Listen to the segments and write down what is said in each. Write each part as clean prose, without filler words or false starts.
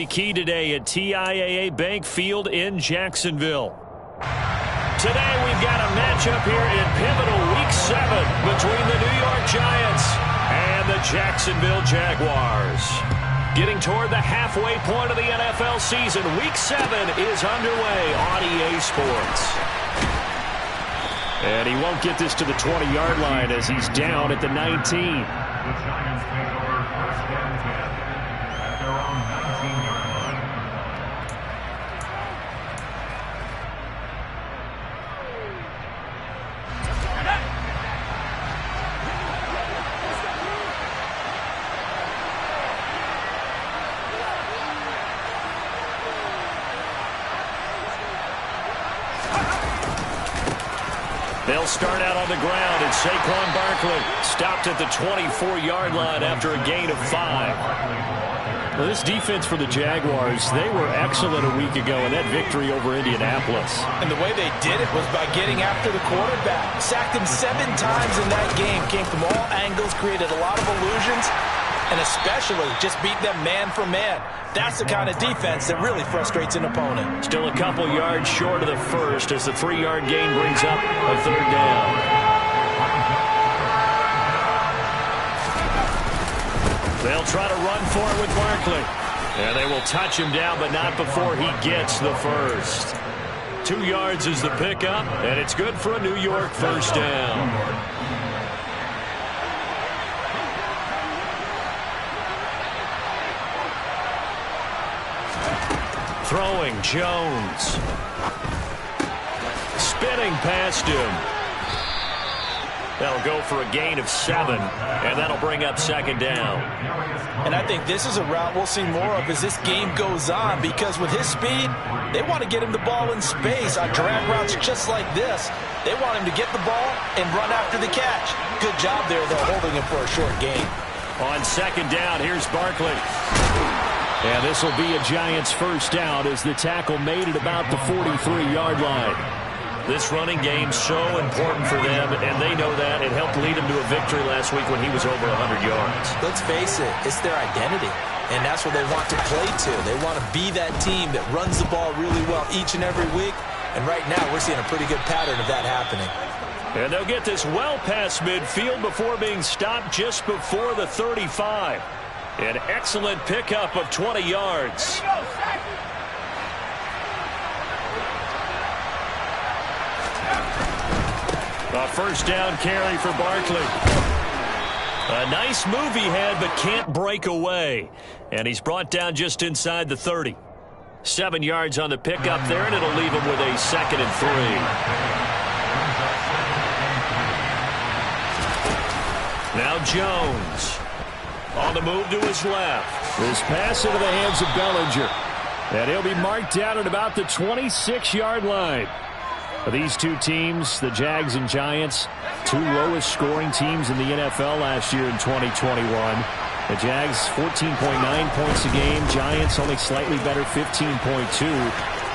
Key today at TIAA Bank Field in Jacksonville. Today we've got a matchup here in pivotal Week 7 between the New York Giants and the Jacksonville Jaguars. Getting toward the halfway point of the NFL season, Week 7 is underway on EA Sports. And he won't get this to the 20-yard line as he's down at the 19. The Giants take over first and 10 at their own 19-yard line. They'll start out on the ground, and Saquon Barkley stopped at the 24-yard line after a gain of 5. Well, this defense for the Jaguars, they were excellent a week ago in that victory over Indianapolis. And the way they did it was by getting after the quarterback. Sacked him 7 times in that game. Came from all angles, created a lot of illusions, and especially just beat them man for man. That's the kind of defense that really frustrates an opponent. Still a couple yards short of the first as the 3-yard gain brings up a third down. They'll try to run for it with Barkley. And they will touch him down, but not before he gets the first. 2 yards is the pickup, and it's good for a New York first down. Throwing, Jones. Spinning past him. That'll go for a gain of 7, and that'll bring up second down. And I think this is a route we'll see more of as this game goes on, because with his speed, they want to get him the ball in space on drag routes just like this. They want him to get the ball and run after the catch. Good job there, though, holding him for a short gain. On second down, here's Barkley. And this will be a Giants first down as the tackle made at about the 43-yard line. This running game's so important for them, and they know that. It helped lead them to a victory last week when he was over 100 yards. Let's face it, it's their identity, and that's what they want to play to. They want to be that team that runs the ball really well each and every week, and right now we're seeing a pretty good pattern of that happening. And they'll get this well past midfield before being stopped just before the 35. An excellent pickup of 20 yards. A first down carry for Barkley. A nice move he had, but can't break away. And he's brought down just inside the 30. 7 yards on the pickup there, and it'll leave him with a 2nd and 3. Now Jones. On the move to his left. This pass into the hands of Bellinger. And he'll be marked down at about the 26-yard line. These two teams, the Jags and Giants, 2 lowest scoring teams in the NFL last year in 2021. The Jags 14.9 points a game. Giants only slightly better, 15.2.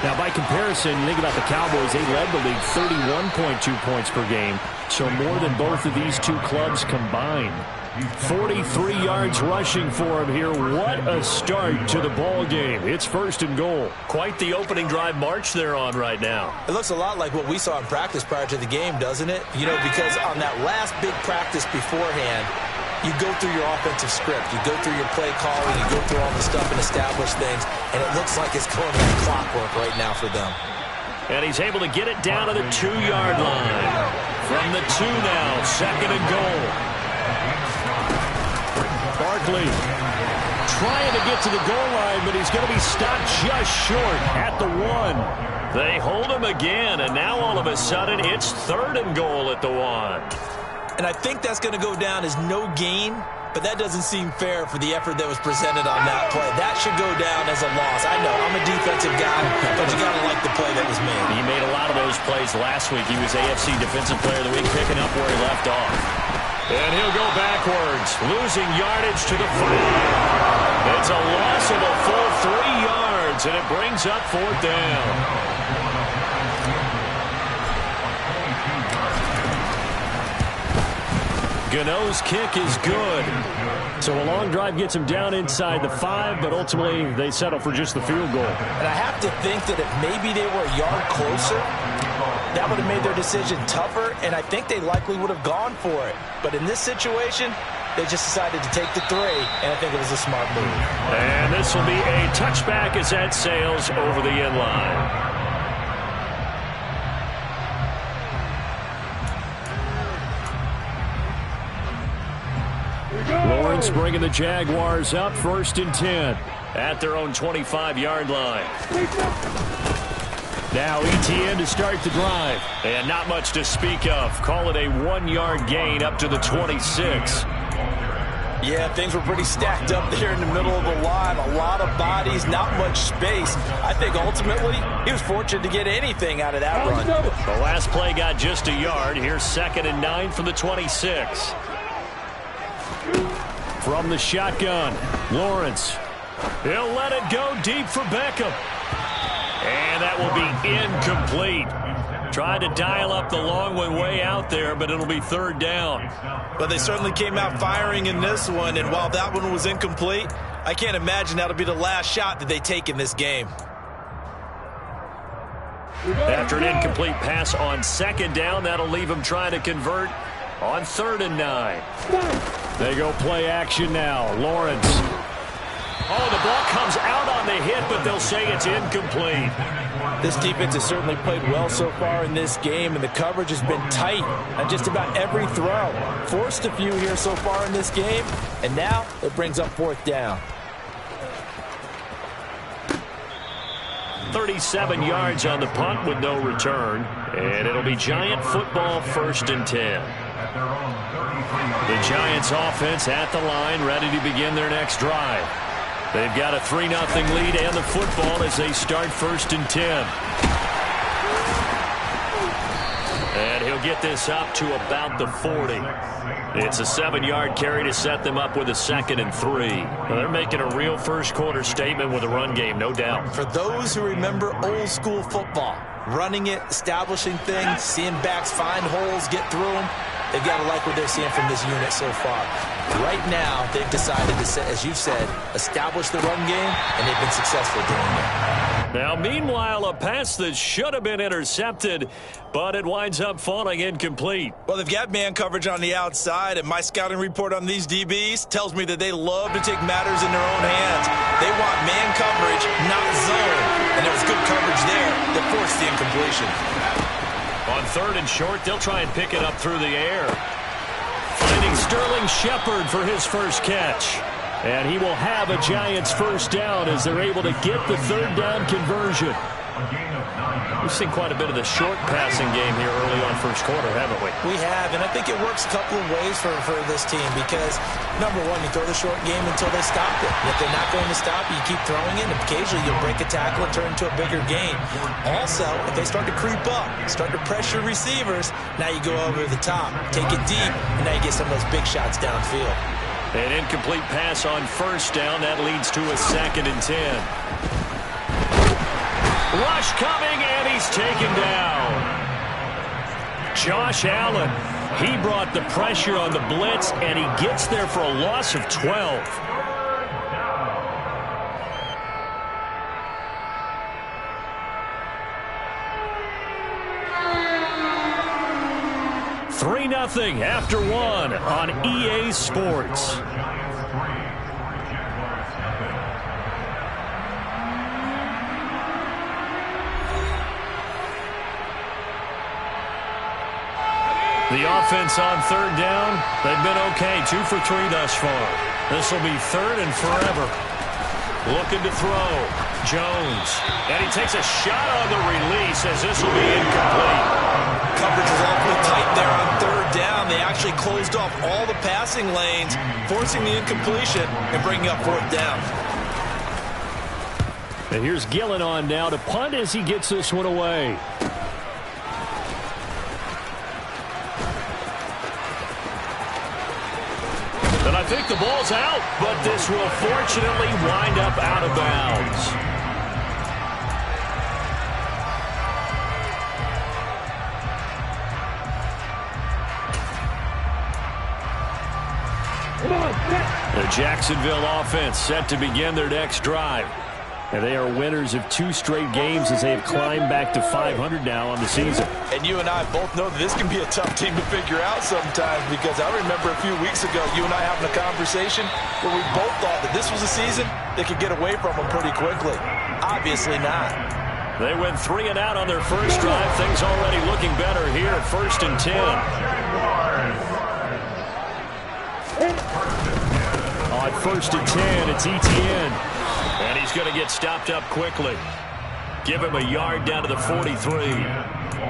Now, by comparison, think about the Cowboys. They led the league 31.2 points per game. So more than both of these two clubs combined. 43 yards rushing for him here. What a start to the ball game. It's 1st and goal. Quite the opening drive march they're on right now. It looks a lot like what we saw in practice prior to the game, doesn't it? You know, because on that last big practice beforehand, you go through your offensive script. You go through your play calling. You go through all the stuff and establish things. And it looks like it's going like clockwork right now for them. And he's able to get it down to the 2-yard line. From the 2 now, 2nd and goal. Barkley trying to get to the goal line, but he's going to be stopped just short at the 1. They hold him again, and now all of a sudden it's 3rd and goal at the 1. And I think that's going to go down as no gain, but that doesn't seem fair for the effort that was presented on that play. That should go down as a loss. I know, I'm a defensive guy, but you got to like the play that was made. He made a lot of those plays last week. He was AFC Defensive Player of the Week, picking up where he left off. And he'll go backwards, losing yardage to the 5. It's a loss of a full 3 yards, and it brings up 4th down. Gano's kick is good. So a long drive gets them down inside the 5, but ultimately they settle for just the field goal. And I have to think that if maybe they were a yard closer, that would have made their decision tougher, and I think they likely would have gone for it. But in this situation, they just decided to take the 3, and I think it was a smart move. And this will be a touchback as that sails over the end line. Lawrence bringing the Jaguars up 1st and 10 at their own 25-yard line. Now ETN to start the drive. And not much to speak of. Call it a 1-yard gain up to the 26. Yeah, things were pretty stacked up there in the middle of the line. A lot of bodies, not much space. I think ultimately he was fortunate to get anything out of that run. The last play got just a yard. Here's 2nd and 9 from the 26. From the shotgun, Lawrence. He'll let it go deep for Beckham. And that will be incomplete. Tried to dial up the long one way out there, but it'll be 3rd down. But they certainly came out firing in this one, and while that one was incomplete, I can't imagine that'll be the last shot that they take in this game. After an incomplete pass on 2nd down, that'll leave them trying to convert on 3rd and 9. They go play action now. Lawrence. Oh, the ball comes out on the hit, but they'll say it's incomplete. This defense has certainly played well so far in this game, and the coverage has been tight on just about every throw. Forced a few here so far in this game, and now it brings up 4th down. 37 yards on the punt with no return, and it'll be Giant football 1st and 10. The Giants offense at the line, ready to begin their next drive. They've got a 3-0 lead and the football as they start 1st and 10. And he'll get this up to about the 40. It's a 7-yard carry to set them up with a 2nd and 3. Well, they're making a real first-quarter statement with a run game, no doubt. For those who remember old-school football, running it, establishing things, seeing backs find holes, get through them, they've got to like what they're seeing from this unit so far. Right now, they've decided to, as you said, establish the run game, and they've been successful doing it. Now, meanwhile, a pass that should have been intercepted, but it winds up falling incomplete. Well, they've got man coverage on the outside, and my scouting report on these DBs tells me that they love to take matters in their own hands. They want man coverage, not zone, and there was good coverage there that forced the incompletion. On 3rd and short, they'll try and pick it up through the air. Finding Sterling Shepard for his first catch. And he will have a Giants 1st down as they're able to get the 3rd down conversion. We've seen quite a bit of the short passing game here early on 1st quarter, haven't we? We have, and I think it works a couple of ways for this team because, number one, you throw the short game until they stop it. And if they're not going to stop it, you keep throwing it, and occasionally you'll break a tackle and turn into a bigger gain. Also, if they start to creep up, start to pressure receivers, now you go over the top, take it deep, and now you get some of those big shots downfield. An incomplete pass on 1st down. That leads to a 2nd and 10. Rush coming, and he's taken down. Josh Allen, he brought the pressure on the blitz, and he gets there for a loss of 12. Nothing after 1 on EA Sports. The offense on 3rd down, they've been okay. 2 for 3 thus far. This will be 3rd and forever. Looking to throw. Jones. And he takes a shot on the release as this will be incomplete. Coverage is awfully tight there on 3rd down. They actually closed off all the passing lanes, forcing the incompletion and bringing up 4th down. And here's Gillen on now to punt as he gets this one away. And I think the ball's out, but this will fortunately wind up out of bounds. The Jacksonville offense set to begin their next drive. And they are winners of 2 straight games as they have climbed back to 500 now on the season. And you and I both know that this can be a tough team to figure out sometimes, because I remember a few weeks ago you and I having a conversation where we both thought that this was a season that could get away from them pretty quickly. Obviously not. They went 3 and out on their first drive. Things already looking better here. 1st and 10. On 1st and 10, it's Etienne. And he's going to get stopped up quickly. Give him a yard down to the 43.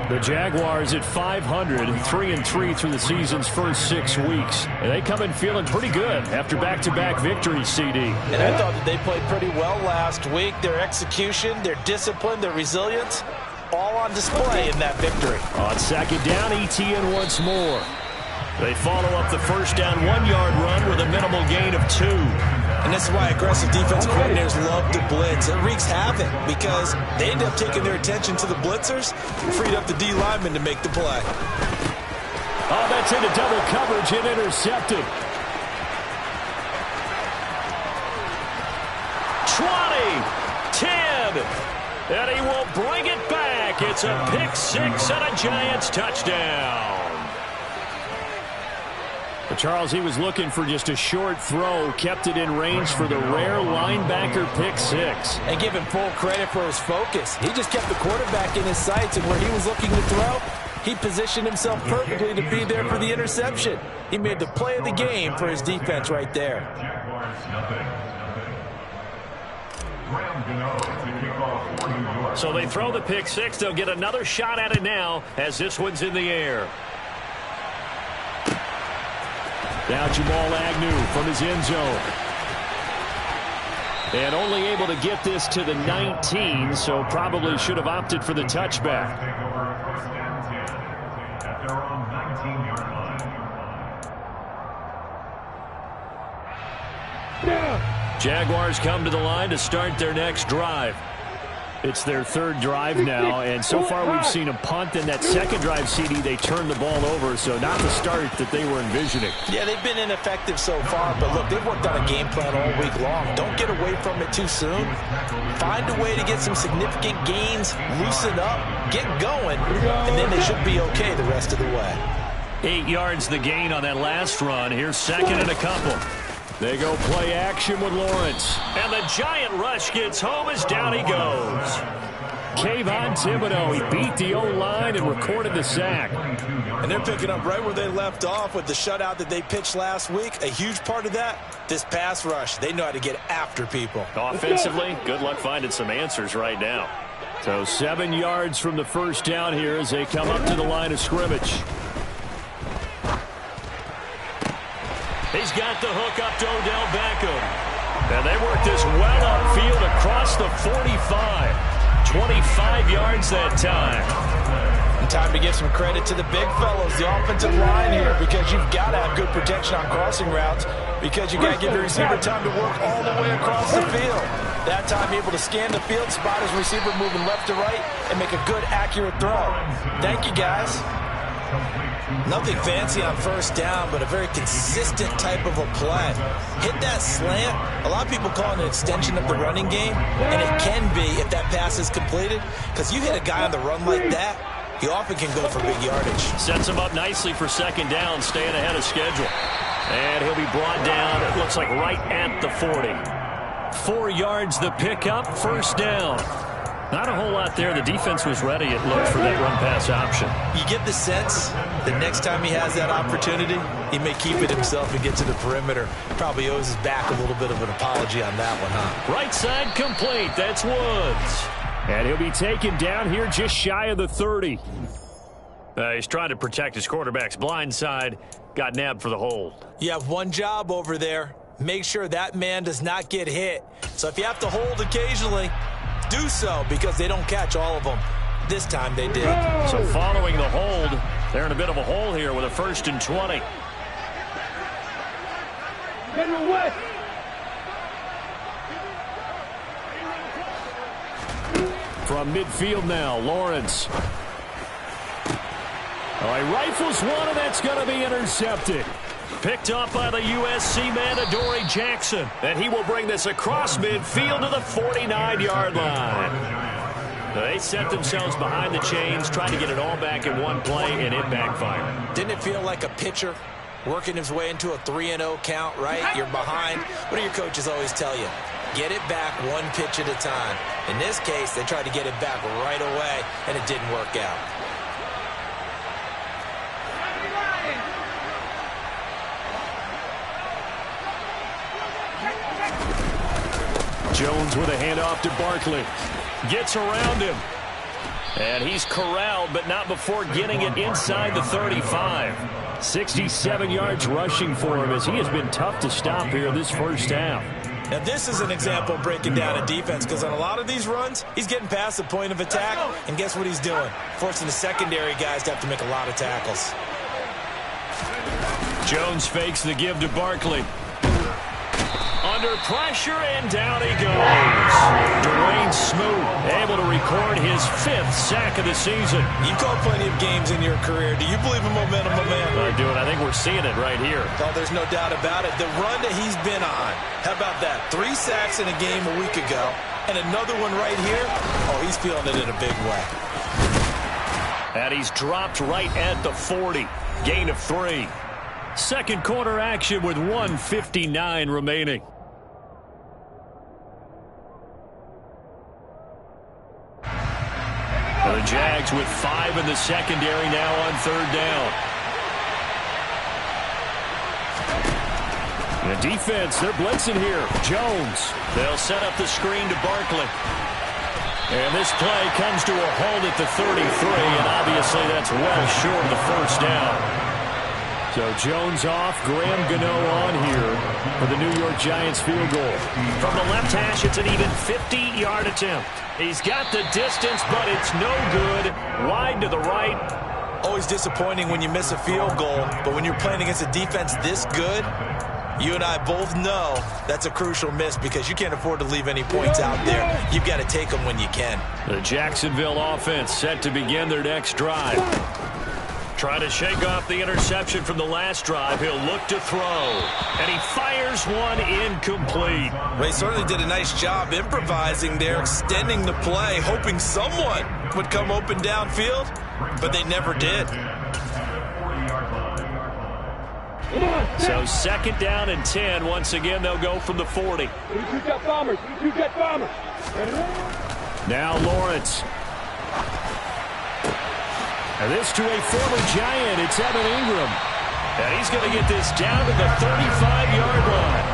The Jaguars at 500, 3-3 through the season's first 6 weeks. And they come in feeling pretty good after back-to-back victories, CD. And I thought that they played pretty well last week. Their execution, their discipline, their resilience, all on display in that victory. On 2nd down, Etienne once more. They follow up the first down 1-yard run with a minimal gain of 2. And this is why aggressive defense coordinators love to blitz. It wreaks havoc because they end up taking their attention to the blitzers, freed up the D lineman to make the play. Oh, that's into double coverage and intercepted. 20, 10, and he will bring it back. It's a pick 6 and a Giants touchdown. Charles, he was looking for just a short throw, kept it in range for the rare linebacker pick 6. And give him full credit for his focus. He just kept the quarterback in his sights, and where he was looking to throw, he positioned himself perfectly to be there for the interception. He made the play of the game for his defense right there. So they throw the pick 6. They'll get another shot at it now as this one's in the air. Now Jamal Agnew from his end zone. And only able to get this to the 19, so probably should have opted for the touchback. Jaguars come to the line to start their next drive. It's their 3rd drive now, and so far we've seen a punt. And that 2nd drive, CD, they turned the ball over, so not the start that they were envisioning. Yeah, they've been ineffective so far, but look, they've worked on a game plan all week long. Don't get away from it too soon. Find a way to get some significant gains, loosen up, get going, and then they should be okay the rest of the way. 8 yards the gain on that last run. Here's 2nd and a couple. They go play action with Lawrence. And the giant rush gets home as down he goes. Kayvon Thibodeaux, he beat the O-line and recorded the sack. And they're picking up right where they left off with the shutout that they pitched last week. A huge part of that, this pass rush. They know how to get after people. Offensively, good luck finding some answers right now. So 7 yards from the first down here as they come up to the line of scrimmage. He's got the hook up to Odell Beckham. And they work this well upfield across the 45. 25 yards that time. And time to give some credit to the big fellows, the offensive line here, because you've got to have good protection on crossing routes, because you've got to give your receiver time to work all the way across the field. That time able to scan the field, spot his receiver moving left to right, and make a good, accurate throw. Thank you, guys. Nothing fancy on first down, but a very consistent type of a play. Hit that slant. A lot of people call it an extension of the running game, and it can be if that pass is completed, because you hit a guy on the run like that, he often can go for big yardage. Sets him up nicely for 2nd down, staying ahead of schedule. And he'll be brought down, it looks like right at the 40. 4 yards the pickup, 1st down. Not a whole lot there. The defense was ready, it looked, for that run-pass option. You get the sense that next time he has that opportunity, he may keep it himself and get to the perimeter. Probably owes his back a little bit of an apology on that one, huh? Right side complete. That's Woods. And he'll be taken down here just shy of the 30. He's trying to protect his quarterback's blind side. Got nabbed for the hold. You have one job over there. Make sure that man does not get hit. So if you have to hold occasionally, do so, because they don't catch all of them. This time they did. So following the hold, they're in a bit of a hole here with a 1st and 20. From midfield now, Lawrence. All right, rifles one, and that's going to be intercepted. Picked up by the USC man, Adoree Jackson. And he will bring this across midfield to the 49-yard line. They set themselves behind the chains, trying to get it all back in one play, and it backfired. Didn't it feel like a pitcher working his way into a 3-0 count, right? You're behind. What do your coaches always tell you? Get it back one pitch at a time. In this case, they tried to get it back right away, and it didn't work out. Jones with a handoff to Barkley. Gets around him. And he's corralled, but not before getting it inside the 35. 67 yards rushing for him as he has been tough to stop here this first half. Now, this is an example of breaking down a defense, because on a lot of these runs, he's getting past the point of attack, and guess what he's doing? Forcing the secondary guys to have to make a lot of tackles. Jones fakes the give to Barkley. Under pressure, and down he goes. Dwayne Smoot able to record his 5th sack of the season. You've called plenty of games in your career. Do you believe in momentum, my man? I do, and I think we're seeing it right here. Oh, there's no doubt about it. The run that he's been on, how about that? 3 sacks in a game a week ago, and another one right here. Oh, he's feeling it in a big way. And he's dropped right at the 40. Gain of 3. Second quarter action with 1:59 remaining. The Jags with 5 in the secondary now on 3rd down. The defense, they're blitzing here. Jones. They'll set up the screen to Barkley. And this play comes to a halt at the 33, and obviously that's well short of the first down. So Jones off, Graham Gano on here for the New York Giants field goal. From the left hash, it's an even 50-yard attempt. He's got the distance, but it's no good. Wide to the right. Always disappointing when you miss a field goal, but when you're playing against a defense this good, you and I both know that's a crucial miss because you can't afford to leave any points out there. You've got to take them when you can. The Jacksonville offense set to begin their next drive. Trying to shake off the interception from the last drive. He'll look to throw. And he fires one incomplete. Ray certainly did a nice job improvising there, extending the play, hoping someone would come open downfield, but they never did. So 2nd down and 10. Once again, they'll go from the 40. Now Lawrence. And this to a former Giant, it's Evan Ingram. And he's going to get this down to the 35-yard line.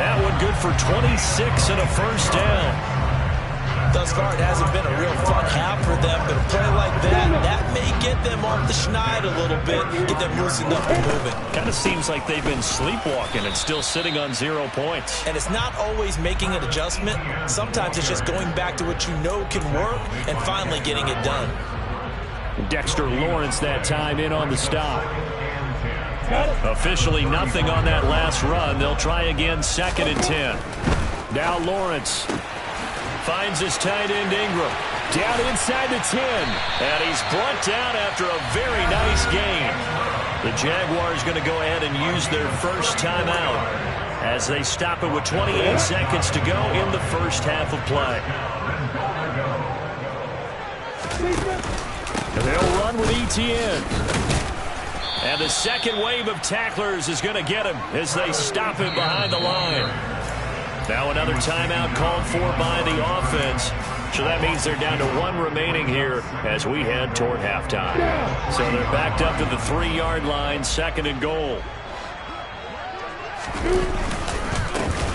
That one good for 26 and a first down. Thus far, it hasn't been a real fun half for them, but a play like that may get them off the schneid a little bit, get them loosened up and moving. Kind of seems like they've been sleepwalking and still sitting on 0 points. And it's not always making an adjustment. Sometimes it's just going back to what you know can work and finally getting it done. Dexter Lawrence that time in on the stop. Officially nothing on that last run. They'll try again 2nd and 10. Now Lawrence finds his tight end Ingram. Down inside the 10. And he's brought down after a very nice gain. The Jaguars going to go ahead and use their first timeout as they stop it with 28 seconds to go in the first half of play. They'll run with Etienne. And the second wave of tacklers is going to get him as they stop him behind the line. Now another timeout called for by the offense. So that means they're down to 1 remaining here as we head toward halftime. So they're backed up to the 3-yard line, 2nd and goal.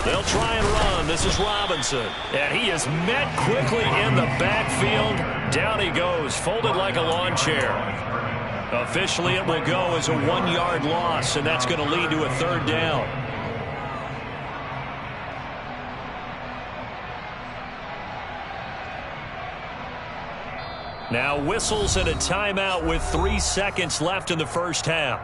They'll try and run. This is Robinson. And he is met quickly in the backfield. Down he goes, folded like a lawn chair. Officially, it will go as a 1-yard loss, and that's going to lead to a 3rd down. Now whistles and a timeout with 3 seconds left in the first half.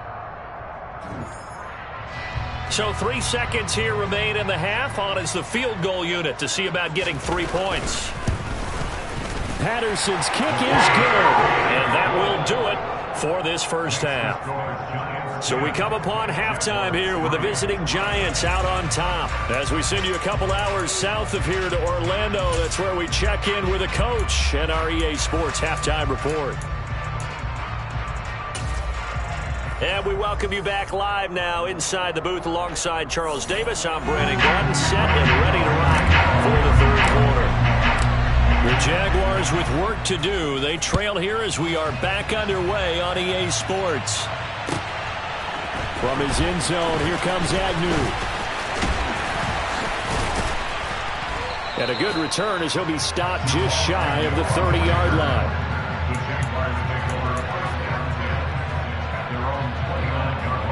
So 3 seconds here remain in the half. On is the field goal unit to see about getting 3 points. Patterson's kick is good, and that will do it for this first half. So we come upon halftime here with the visiting Giants out on top. As we send you a couple hours south of here to Orlando, that's where we check in with a coach and our EA Sports Halftime Report. And we welcome you back live now inside the booth alongside Charles Davis. I'm Brandon Gordon, set and ready to rock for the third quarter. The Jaguars with work to do. They trail here as we are back underway on EA Sports. From his end zone, here comes Agnew. And a good return as he'll be stopped just shy of the 30-yard line. The Jaguars take over first down 10 at their own 29-yard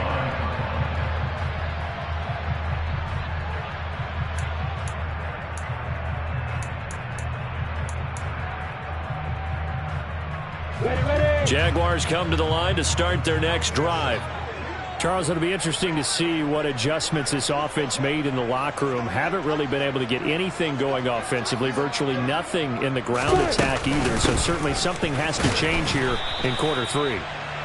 line. Jaguars come to the line to start their next drive. Charles, it'll be interesting to see what adjustments this offense made in the locker room. Haven't really been able to get anything going offensively, virtually nothing in the ground attack either. So certainly something has to change here in quarter three.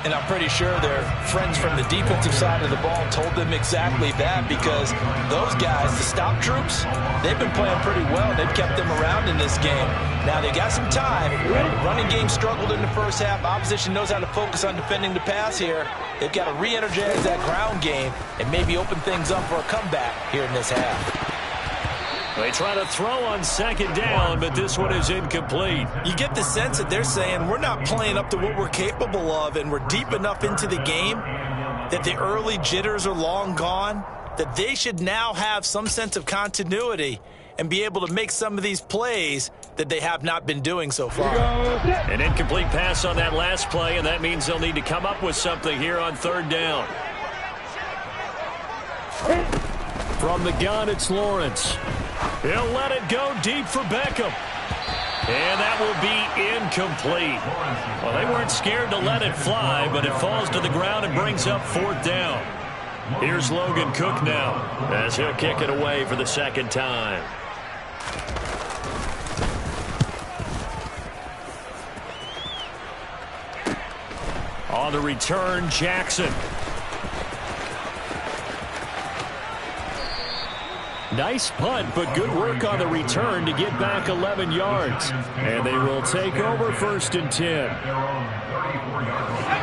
And I'm pretty sure their friends from the defensive side of the ball told them exactly that, because those guys, the stop troops, they've been playing pretty well. They've kept them around in this game. Now, they got some time. Running game struggled in the first half. Opposition knows how to focus on defending the pass here. They've got to re-energize that ground game and maybe open things up for a comeback here in this half. They try to throw on second down, but this one is incomplete. You get the sense that they're saying we're not playing up to what we're capable of, and we're deep enough into the game that the early jitters are long gone, that they should now have some sense of continuity and be able to make some of these plays that they have not been doing so far. An incomplete pass on that last play, and that means they'll need to come up with something here on third down. From the gun, it's Lawrence. He'll let it go deep for Beckham. And that will be incomplete. Well, they weren't scared to let it fly, but it falls to the ground and brings up fourth down. Here's Logan Cook now as he'll kick it away for the second time. On the return, Jackson. Nice punt, but good work on the return to get back 11 yards. And they will take over first and 10.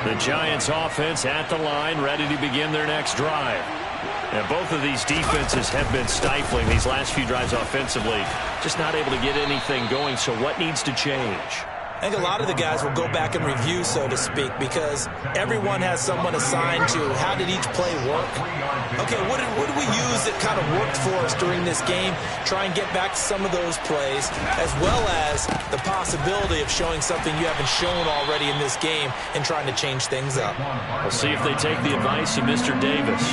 The Giants offense at the line, ready to begin their next drive. And both of these defenses have been stifling these last few drives offensively. Just not able to get anything going, so what needs to change? I think a lot of the guys will go back and review, so to speak, because everyone has someone assigned to how did each play work. Okay, what did we use that kind of worked for us during this game? Try and get back to some of those plays, as well as the possibility of showing something you haven't shown already in this game and trying to change things up. We'll see if they take the advice of Mr. Davis.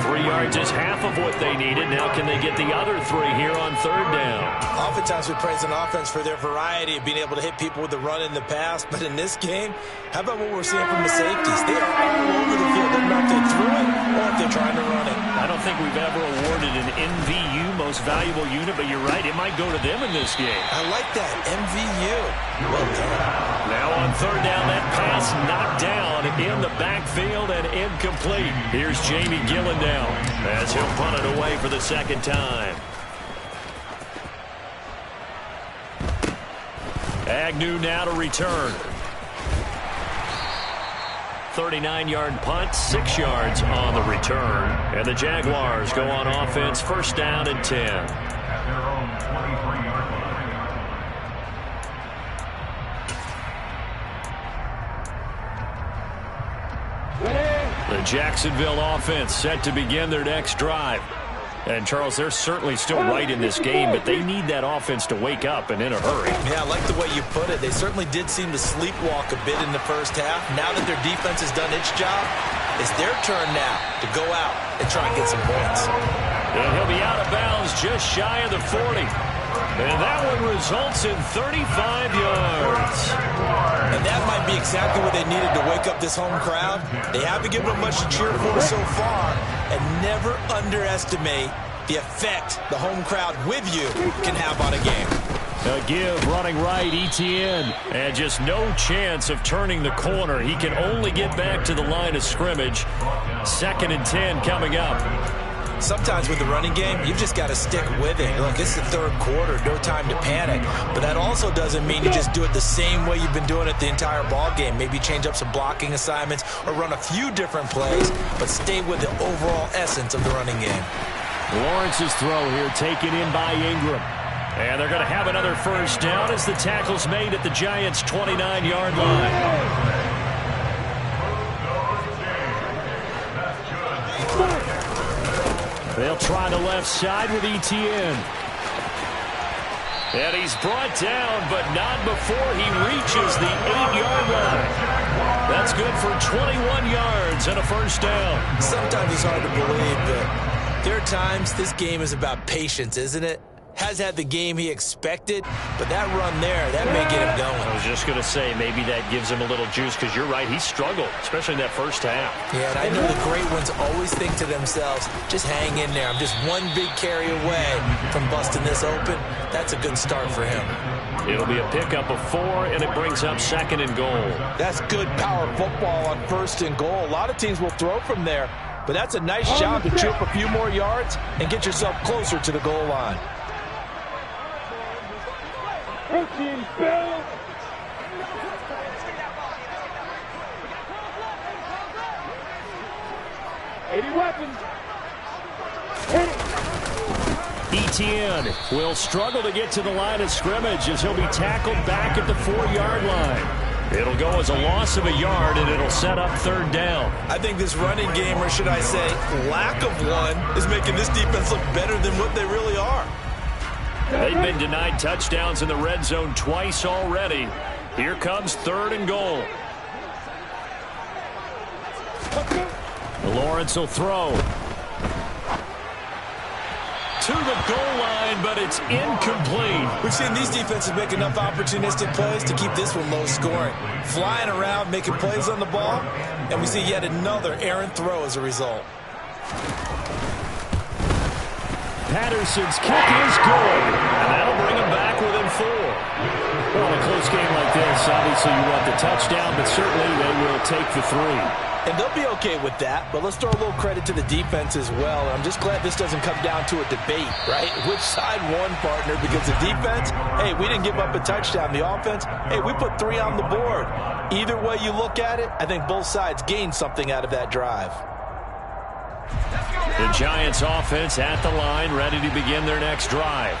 3 yards is half of what they needed. Now can they get the other 3 here on third down? Oftentimes we praise an offense for their variety of being able to hit people with the run in the pass, but in this game, how about what we're seeing from the safeties? They are all over the field. They're not if they threw it or if they're trying to run it. I don't think we've ever awarded an MVU, most valuable unit, but you're right, it might go to them in this game. I like that, MVU. Well done. Now on third down, that pass knocked down in the backfield and incomplete. Here's Jamie Gillen down as he'll punt it away for the second time. Agnew now to return. 39-yard punt, 6 yards on the return. And the Jaguars go on offense, first down and 10. At their own 23-yard line. The Jacksonville offense set to begin their next drive. And, Charles, they're certainly still right in this game, but they need that offense to wake up and in a hurry. Yeah, I like the way you put it. They certainly did seem to sleepwalk a bit in the first half. Now that their defense has done its job, it's their turn now to go out and try and get some points. And he'll be out of bounds just shy of the 40. And that one results in 35 yards. And that might be exactly what they needed to wake up this home crowd. They haven't given them much to cheer for so far. And never underestimate the effect the home crowd with you can have on a game. A give running right, Etienne. And just no chance of turning the corner. He can only get back to the line of scrimmage. 2nd and 10 coming up. Sometimes with the running game, you've just got to stick with it. Look, it's the 3rd quarter, no time to panic. But that also doesn't mean you just do it the same way you've been doing it the entire ball game. Maybe change up some blocking assignments or run a few different plays, but stay with the overall essence of the running game. Lawrence's throw here taken in by Ingram. And they're going to have another first down as the tackle's made at the Giants' 29-yard line. They'll try the left side with Etienne. And he's brought down, but not before he reaches the 8-yard line. That's good for 21 yards and a first down. Sometimes it's hard to believe, but there are times this game is about patience, isn't it? Has had the game he expected, but that run there, that may get him going. I was just going to say, maybe that gives him a little juice, because you're right, he struggled, especially in that first half. Yeah, and I know the great ones always think to themselves, just hang in there. I'm just one big carry away from busting this open. That's a good start for him. It'll be a pickup of 4, and it brings up 2nd and goal. That's good power football on 1st and goal. A lot of teams will throw from there, but that's a nice job to chip a few more yards and get yourself closer to the goal line. 80 weapons. Etienne will struggle to get to the line of scrimmage as he'll be tackled back at the 4-yard line. It'll go as a loss of a yard, and it'll set up 3rd down. I think this running game, or should I say lack of one, is making this defense look better than what they really are. They've been denied touchdowns in the red zone twice already. Here comes 3rd and goal. Lawrence will throw. To the goal line, but it's incomplete. We've seen these defenses make enough opportunistic plays to keep this one low scoring. Flying around, making plays on the ball, and we see yet another errant throw as a result. Patterson's kick is good, and that'll bring him back within 4. Well, in a close game like this, obviously you want the touchdown, but certainly they will take the 3. And they'll be okay with that, but let's throw a little credit to the defense as well. I'm just glad this doesn't come down to a debate, right? Which side won, partner? Because the defense, hey, we didn't give up a touchdown. The offense, hey, we put 3 on the board. Either way you look at it, I think both sides gained something out of that drive. The Giants offense at the line, ready to begin their next drive.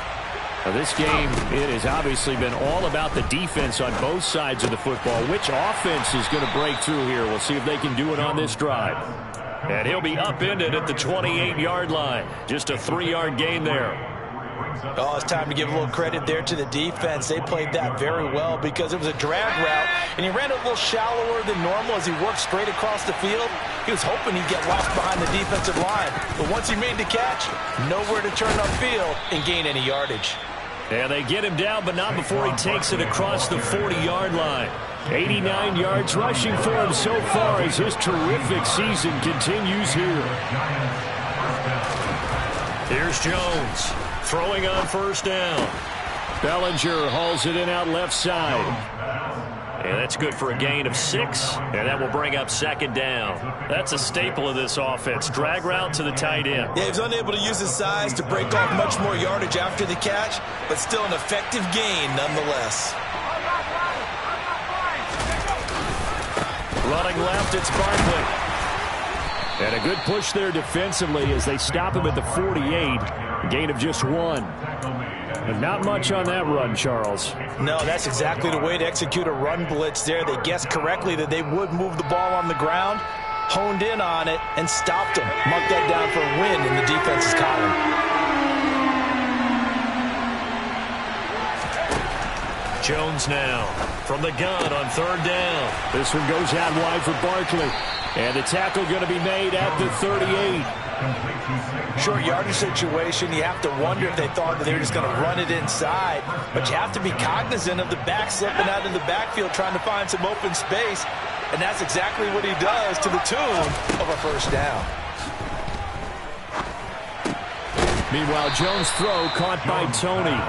Now, this game, it has obviously been all about the defense on both sides of the football. Which offense is going to break through here? We'll see if they can do it on this drive. And he'll be upended at the 28-yard line. Just a 3-yard gain there. Oh, it's time to give a little credit there to the defense. They played that very well because it was a drag route, and he ran it a little shallower than normal as he worked straight across the field. He was hoping he'd get lost behind the defensive line, but once he made the catch, nowhere to turn upfield and gain any yardage. And they get him down, but not before he takes it across the 40-yard line. 89 yards rushing for him so far as his terrific season continues here. Here's Jones throwing on 1st down. Bellinger hauls it in out left side. And that's good for a gain of 6, and that will bring up 2nd down. That's a staple of this offense. Drag route to the tight end. Yeah, he was unable to use his size to break off much more yardage after the catch, but still an effective gain nonetheless. Running left, it's Barkley. And a good push there defensively as they stop him at the 48. Gain of just 1. And not much on that run, Charles. No, that's exactly the way to execute a run blitz there. They guessed correctly that they would move the ball on the ground, honed in on it, and stopped them. Mark that down for a win in the defense's column. Jones now from the gun on 3rd down. This one goes out wide for Barkley. And the tackle going to be made at the 38. Short yardage situation, you have to wonder if they thought that they were just going to run it inside. But you have to be cognizant of the back slipping out in the backfield trying to find some open space. And that's exactly what he does to the tune of a 1st down. Meanwhile, Jones' throw caught by Tony.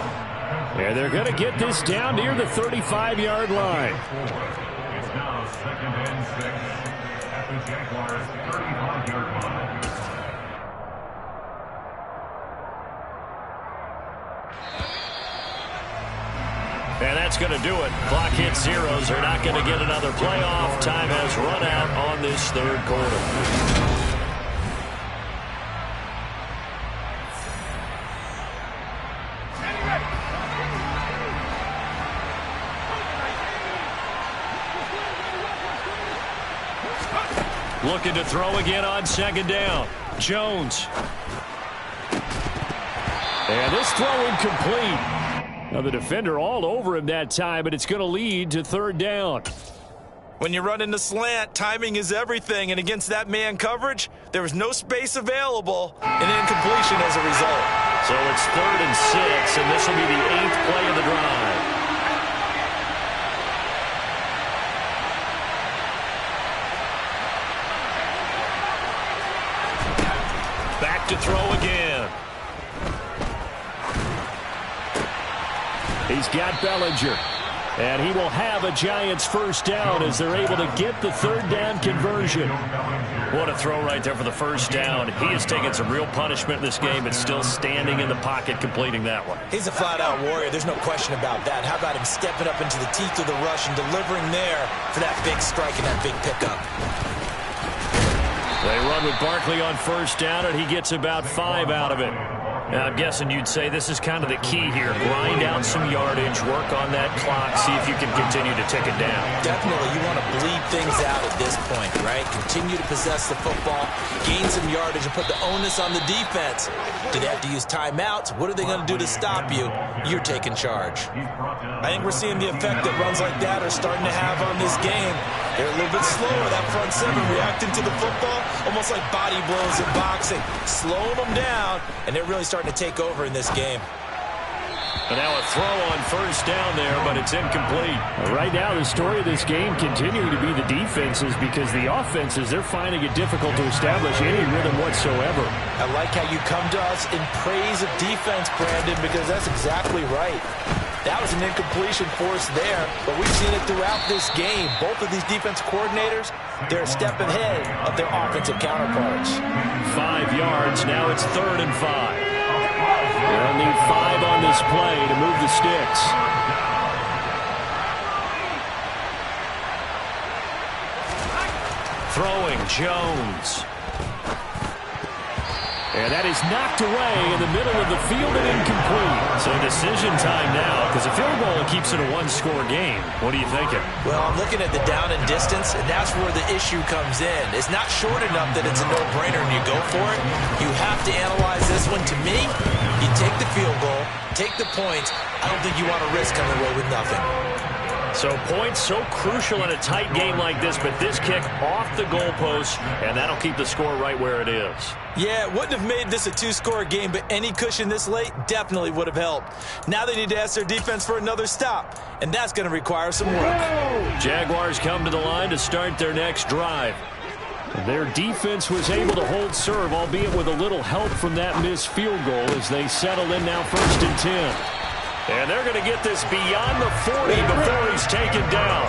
And they're going to get this down near the 35-yard line. It's now 2nd and 6 at the Jaguars' 35-yard line. And that's going to do it. Clock hits zeros. They're not going to get another playoff. Time has run out on this third quarter. Looking to throw again on 2nd down. Jones. And this throw incomplete. Now the defender all over him that time, but it's going to lead to 3rd down. When you run in the slant, timing is everything, and against that man coverage, there was no space available, and incompletion as a result. So it's 3rd and 6, and this will be the 8th play of the drive. Back to throw again. He's got Bellinger. And he will have a Giants 1st down as they're able to get the 3rd down conversion. What a throw right there for the 1st down. He has taken some real punishment in this game, but still standing in the pocket completing that one. He's a flat-out warrior. There's no question about that. How about him stepping up into the teeth of the rush and delivering there for that big strike and that big pickup? They run with Barkley on 1st down, and he gets about 5 out of it. Now, I'm guessing you'd say this is kind of the key here. Grind out some yardage, work on that clock, see if you can continue to tick it down. Definitely. You want to bleed things out at this point, right? Continue to possess the football, gain some yardage, and put the onus on the defense. Do they have to use timeouts? What are they going to do to stop you? You're taking charge. I think we're seeing the effect that runs like that are starting to have on this game. They're a little bit slower, that front 7, reacting to the football, almost like body blows in boxing, slowing them down, and they're really starting to take over in this game. And now a throw on 1st down there, but it's incomplete. Right now, the story of this game continuing to be the defenses, because the offenses, they're finding it difficult to establish any rhythm whatsoever. I like how you come to us in praise of defense, Brandon, because that's exactly right. That was an incompletion force there, but we've seen it throughout this game. Both of these defense coordinators, they're a step ahead of their offensive counterparts. 5 yards. Now it's 3rd and 5. They'll need 5 on this play to move the sticks. Throwing Jones. And that is knocked away in the middle of the field and incomplete. So decision time now, because a field goal keeps it a 1-score game. What are you thinking? Well, I'm looking at the down and distance, and that's where the issue comes in. It's not short enough that it's a no-brainer and you go for it. You have to analyze this one. To me, you take the field goal, take the points. I don't think you want to risk coming away with nothing. So points so crucial in a tight game like this, but this kick off the goalpost, and that'll keep the score right where it is. Yeah, it wouldn't have made this a 2-score game, but any cushion this late definitely would have helped. Now they need to ask their defense for another stop, and that's going to require some work. Jaguars come to the line to start their next drive. Their defense was able to hold serve, albeit with a little help from that missed field goal as they settle in now 1st and 10. And they're going to get this beyond the 40 before he's taken down.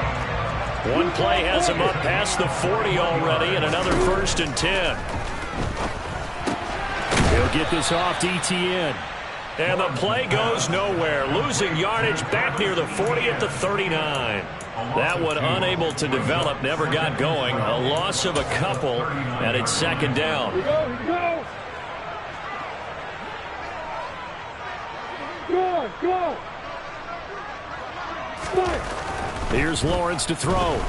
One play has him up past the 40 already, and another 1st and 10. He'll get this off to Etienne. And the play goes nowhere. Losing yardage back near the 40 at the 39. That one unable to develop, never got going. A loss of a couple, and it's 2nd down. Here's Lawrence to throw.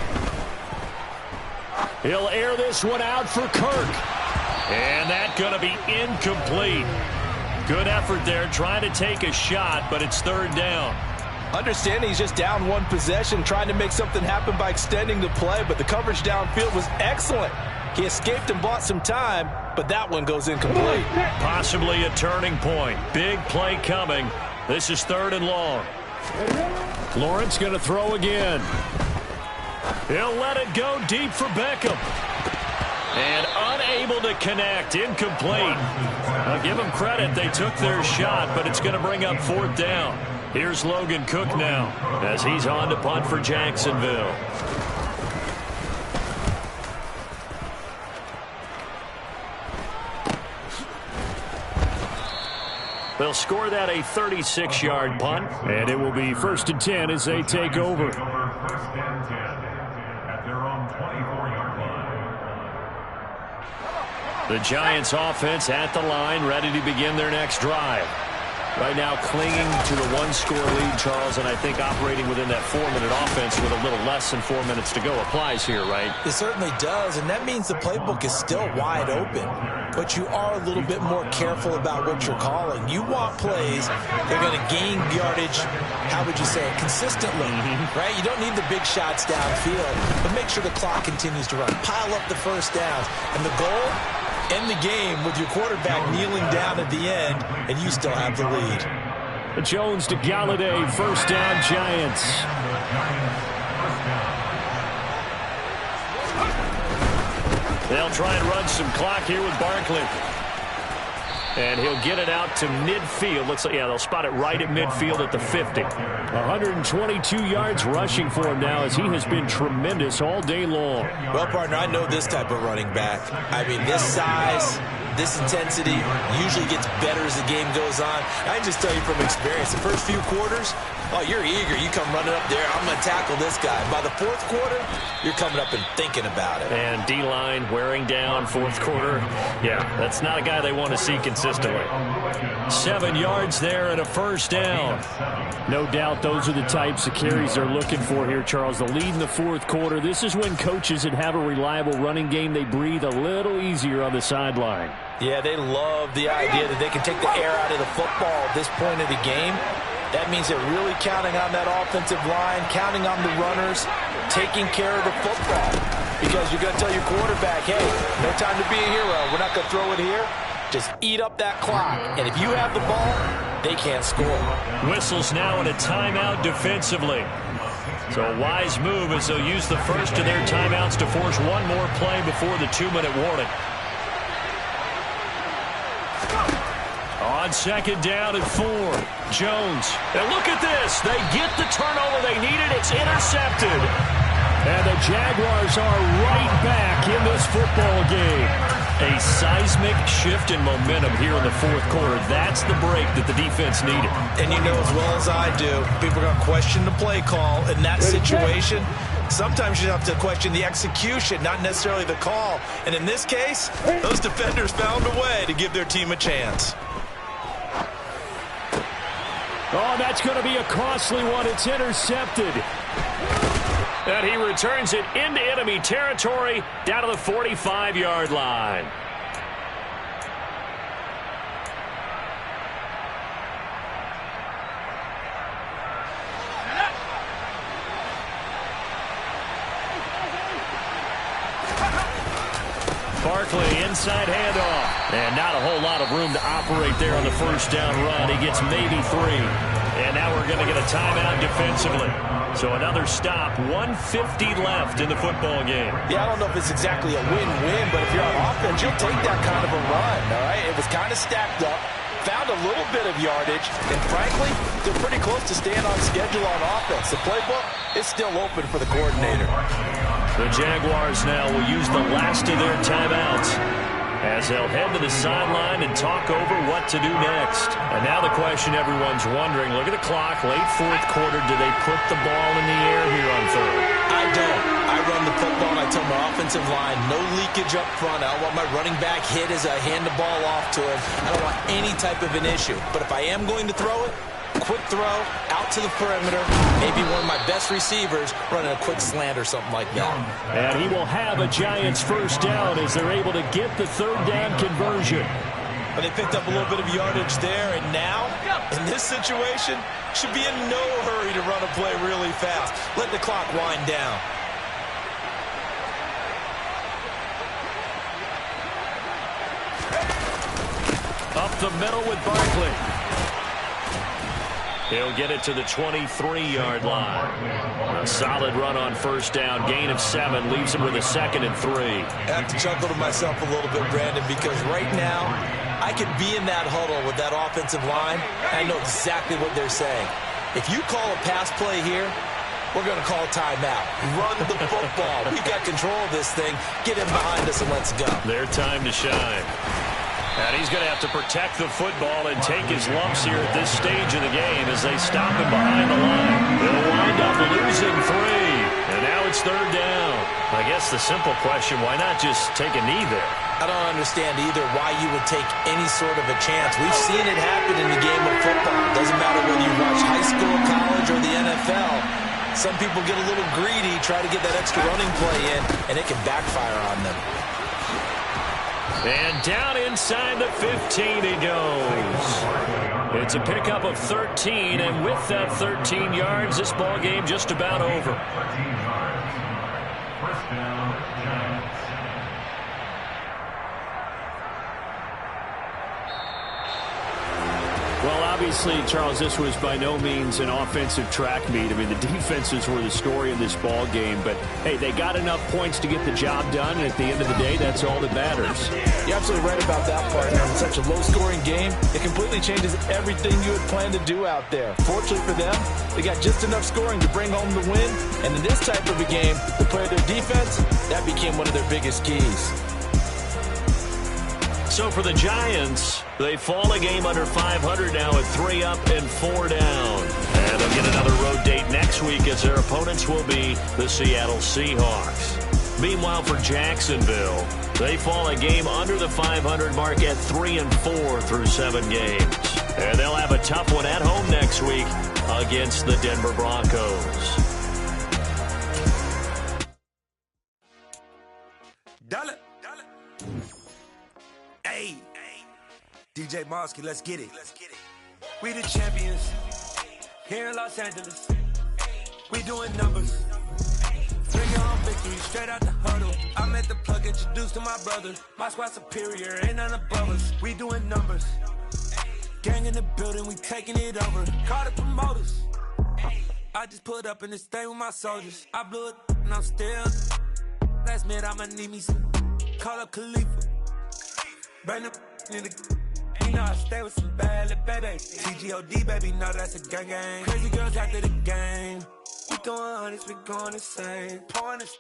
He'll air this one out for Kirk. And that's going to be incomplete. Good effort there, trying to take a shot, but it's 3rd down. Understanding he's just down 1 possession, trying to make something happen by extending the play, but the coverage downfield was excellent. He escaped and bought some time, but that one goes incomplete. Possibly a turning point. Big play coming. This is 3rd and long. Lawrence going to throw again. He'll let it go deep for Beckham. And unable to connect. Incomplete. I'll give them credit. They took their shot, but it's going to bring up 4th down. Here's Logan Cook now as he's on to punt for Jacksonville. They'll score that a 36-yard punt, and it will be 1st and 10 as they take over. First and 10 at their own 24-yard line. the Giants offense at the line, ready to begin their next drive. Right now clinging to the one-score lead, Charles, and I think operating within that 4-minute offense with a little less than 4 minutes to go applies here, right? It certainly does, and that means the playbook is still wide open. But you are a little bit more careful about what you're calling. You want plays that are going to gain yardage, how would you say it, consistently, right? You don't need the big shots downfield, but make sure the clock continues to run. Pile up the first downs. And the goal? End the game with your quarterback kneeling down at the end, and you still have the lead. Jones to Galladay, first down, Giants. They'll try and run some clock here with Barkley. And he'll get it out to midfield. Looks like, yeah, they'll spot it right at midfield at the 50. 122 yards rushing for him now as he has been tremendous all day long. Well, partner, I know this type of running back. I mean, this size, this intensity usually gets better as the game goes on. I can just tell you from experience, the first few quarters, oh, you're eager. You come running up there, I'm going to tackle this guy. By the fourth quarter, you're coming up and thinking about it. And D-line wearing down fourth quarter. Yeah, that's not a guy they want to see consistently. 7 yards there and a first down. No doubt those are the types of carries they're looking for here, Charles. The lead in the fourth quarter. This is when coaches that have a reliable running game, they breathe a little easier on the sideline. Yeah, they love the idea that they can take the air out of the football at this point of the game. That means they're really counting on that offensive line, counting on the runners, taking care of the football. Because you're going to tell your quarterback, hey, no time to be a hero. We're not going to throw it here. Just eat up that clock. And if you have the ball, they can't score. Whistles now in a timeout defensively. So a wise move as they'll use the first of their timeouts to force one more play before the 2-minute warning. On second down and 4, Jones. And look at this. They get the turnover they needed. It's intercepted. And the Jaguars are right back in this football game. A seismic shift in momentum here in the fourth quarter. That's the break that the defense needed. And you know as well as I do, people are going to question the play call in that situation. Sometimes you have to question the execution, not necessarily the call. And in this case, those defenders found a way to give their team a chance. Oh, that's going to be a costly one. It's intercepted. And he returns it into enemy territory down to the 45-yard line. Barkley, inside handoff. And not a whole lot of room to operate there on the first down run. He gets maybe 3. And now we're going to get a timeout defensively. So another stop, 1:50 left in the football game. Yeah, I don't know if it's exactly a win-win, but if you're on offense, you'll take that kind of a run, all right? It was kind of stacked up, found a little bit of yardage, and frankly, they're pretty close to staying on schedule on offense. The playbook is still open for the coordinator. The Jaguars now will use the last of their timeouts as they'll head to the sideline and talk over what to do next. And now the question everyone's wondering, look at the clock, late fourth quarter, do they put the ball in the air here on third? I don't. I run the football and I tell my offensive line, no leakage up front. I don't want my running back hit as I hand the ball off to him. I don't want any type of an issue. But if I am going to throw it, quick throw, out to the perimeter, maybe one of my best receivers running a quick slant or something like that. And he will have a Giants first down as they're able to get the third down conversion. But they picked up a little bit of yardage there, and now, in this situation, should be in no hurry to run a play really fast. Let the clock wind down. Up the middle with Barkley. He'll get it to the 23-yard line. A solid run on first down. Gain of 7 leaves him with a 2nd and 3. I have to chuckle to myself a little bit, Brandon, because right now I could be in that huddle with that offensive line. I know exactly what they're saying. If you call a pass play here, we're going to call timeout. Run the football. We've got control of this thing. Get him behind us and let's go. Their time to shine. And he's going to have to protect the football and take his lumps here at this stage of the game as they stop him behind the line. They'll wind up losing 3. And now it's 3rd down. I guess the simple question, why not just take a knee there? I don't understand either why you would take any sort of a chance. We've seen it happen in the game of football. It doesn't matter whether you watch high school, college, or the NFL. Some people get a little greedy, try to get that extra running play in, and it can backfire on them. And down inside the 15 he goes. It's a pickup of 13, and with that 13 yards, this ball game just about over. 13 yards. First down, Giants. Well, obviously, Charles, this was by no means an offensive track meet. I mean, the defenses were the story of this ball game. But, hey, they got enough points to get the job done. And at the end of the day, that's all that matters. You're absolutely right about that part. In such a low-scoring game, it completely changes everything you had planned to do out there. Fortunately for them, they got just enough scoring to bring home the win. And in this type of a game, to play their defense, that became one of their biggest keys. So for the Giants, they fall a game under 500 now at 3 up and 4 down. And they'll get another road date next week as their opponents will be the Seattle Seahawks. Meanwhile, for Jacksonville, they fall a game under the 500 mark at 3 and 4 through 7 games. And they'll have a tough one at home next week against the Denver Broncos. Dollar. Hey, DJ Mosky, let's get it. We the champions here in Los Angeles. We doing numbers. Bring your home victory straight out the huddle. I'm at the plug, introduced to my brother. My squad superior, ain't none above us. We doing numbers. Gang in the building, we taking it over. Call the promoters. I just put up in this thing with my soldiers. I blew it and I'm still. Last minute I'ma need me some. Call up Khalifa. Bring them in the. You know I stay with some bad little baby. TGOD, baby, know that's a gang gang. Crazy girls after the game. We going honest, we going insane. Pouring this.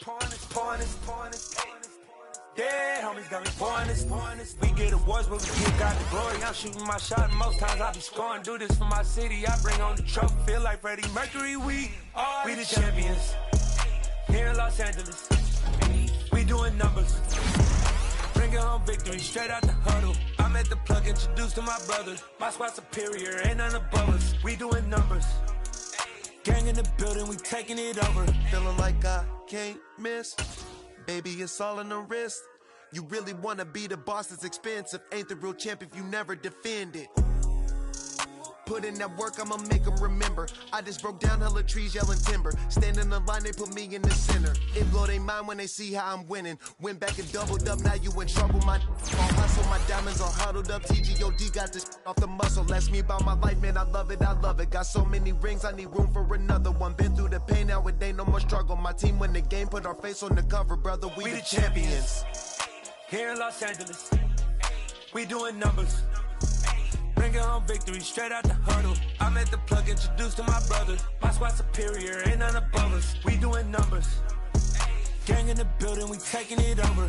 Yeah, homies got me pouring this. We get awards, but we get got the glory. I'm shooting my shot, and most times I be scoring. Do this for my city, I bring on the trophy. Feel like Freddie Mercury, we the champions. Here in Los Angeles, we doing numbers. Bringing home victory straight out the huddle. I'm at the plug, introduced to my brother. My squad superior, ain't none above us. We doing numbers. Gang in the building, we taking it over. Feeling like I can't miss. Baby, it's all in the wrist. You really wanna be the boss, it's expensive. Ain't the real champ if you never defend it. Put in that work, I'ma make them remember. I just broke down hella trees, yelling timber. Stand in the line, they put me in the center. It blow they mind when they see how I'm winning. Went back and doubled up, now you in trouble. My all hustle, my diamonds are huddled up. TGOD got this off the muscle. Ask me about my life, man, I love it. Got so many rings, I need room for another one. Been through the pain, now it ain't no more struggle. My team win the game, put our face on the cover, brother. We the champions. Here in Los Angeles, we doing numbers. Bringing home victory straight out the huddle. I'm at the plug, introduced to my brother. My squad superior, ain't none above us. We doing numbers. Gang in the building, we taking it over.